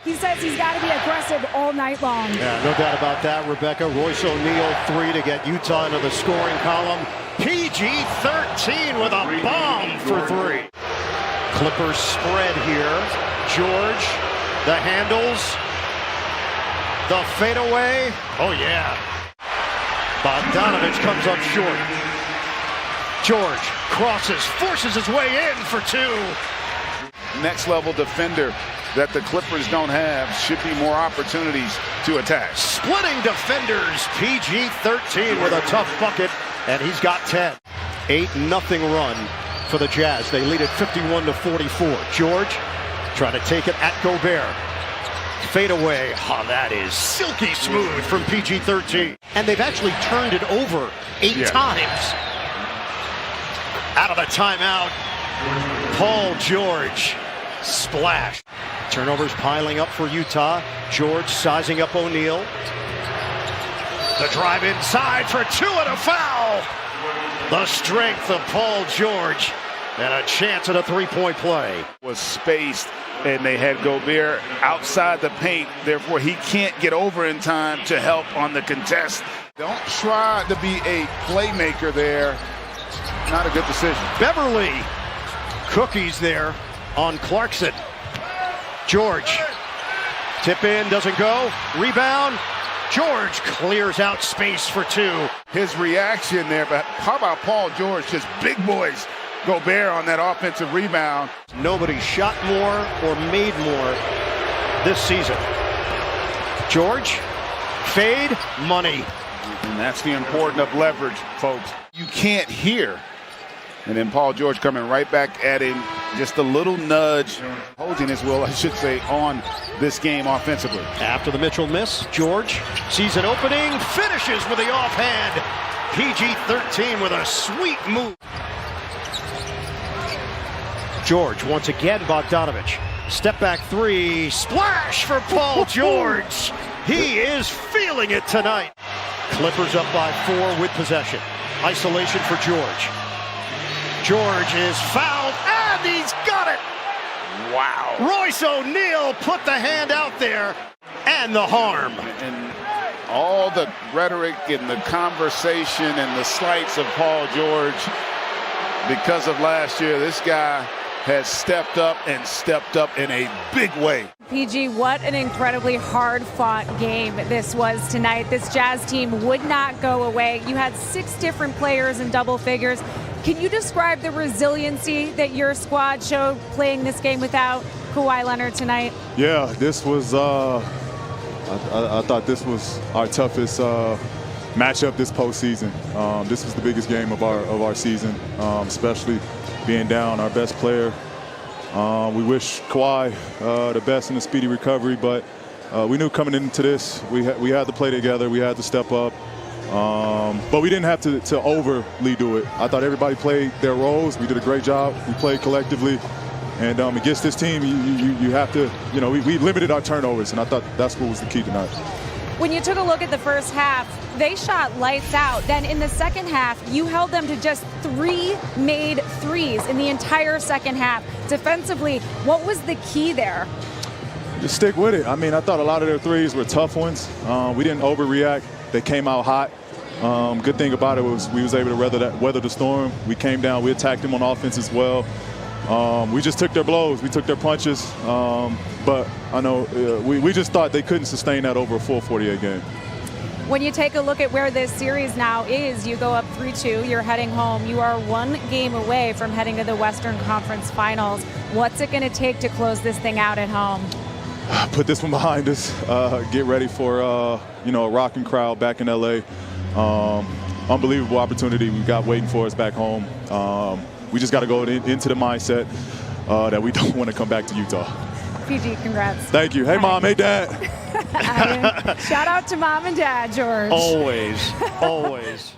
He says he's got to be aggressive all night long. Yeah, no doubt about that, Rebecca. Royce O'Neal, 3 to get Utah into the scoring column. PG13 with a bomb for 3. Clippers spread here. George, the handles, the fadeaway. Oh, yeah. Bogdanovich comes up short. George crosses, forces his way in for 2. Next level defender that the Clippers don't have. Should be more opportunities to attack. Splitting defenders. PG13 with a tough bucket, and he's got 10. 8-0 run for the Jazz. They lead it 51-44. George trying to take it at Gobert. Fade away. Oh, that is silky smooth from PG13. And they've actually turned it over 8 times. Out of the timeout, Paul George. Splash. Turnovers piling up for Utah. George sizing up O'Neal. The drive inside for 2 and a foul. The strength of Paul George and a chance at a 3-point play. Was spaced and they had Gobert outside the paint. Therefore, he can't get over in time to help on the contest. Don't try to be a playmaker there. Not a good decision. Beverly. Cookies there on Clarkson. George. Tip in, doesn't go. Rebound. George clears out space for 2. His reaction there, but how about Paul George? Just big boys. Gobert on that offensive rebound. Nobody shot more or made more this season. George. Fade. Money. And that's the importance of leverage, folks. You can't hear. And then Paul George coming right back at him. Just a little nudge, holding his will, I should say, on this game offensively. After the Mitchell miss, George sees an opening, finishes with the offhand. PG13 with a sweet move. George once again, Bogdanovich. Step back 3, splash for Paul George. He is feeling it tonight. Clippers up by 4 with possession. Isolation for George. George is fouled, and he's got it! Wow. Royce O'Neal put the hand out there, and the harm. And all the rhetoric and the conversation and the slights of Paul George, because of last year, this guy has stepped up in a big way. PG, what an incredibly hard-fought game this was tonight. This Jazz team would not go away. You had 6 different players in double figures. Can you describe the resiliency that your squad showed playing this game without Kawhi Leonard tonight? Yeah, this was, I thought this was our toughest matchup this postseason. This was the biggest game of our season, especially being down our best player. We wish Kawhi the best in the speedy recovery, but we knew coming into this, we had to play together, we had to step up. But we didn't have to overly do it. I thought everybody played their roles. We did a great job. We played collectively. And against this team, you have to, we limited our turnovers, and I thought that's what was the key tonight. When you took a look at the first half, they shot lights out. Then in the second half, you held them to just 3 made threes in the entire second half. Defensively, what was the key there? Just stick with it. I mean, I thought a lot of their threes were tough ones. We didn't overreact. They came out hot. Good thing about it was we was able to weather the storm. We came down. We attacked them on offense as well. We just took their blows. We took their punches. But I know we just thought they couldn't sustain that over a full 48 game. When you take a look at where this series now is, you go up 3-2, you're heading home. You are 1 game away from heading to the Western Conference Finals. What's it going to take to close this thing out at home? Put this one behind us. Get ready for a rocking crowd back in LA. Unbelievable opportunity we got waiting for us back home. We just got to go into the mindset that we don't want to come back to Utah. PG, congrats. Thank you. Hey, Mom. Hey, Dad. Shout out to Mom and Dad, George. Always, always.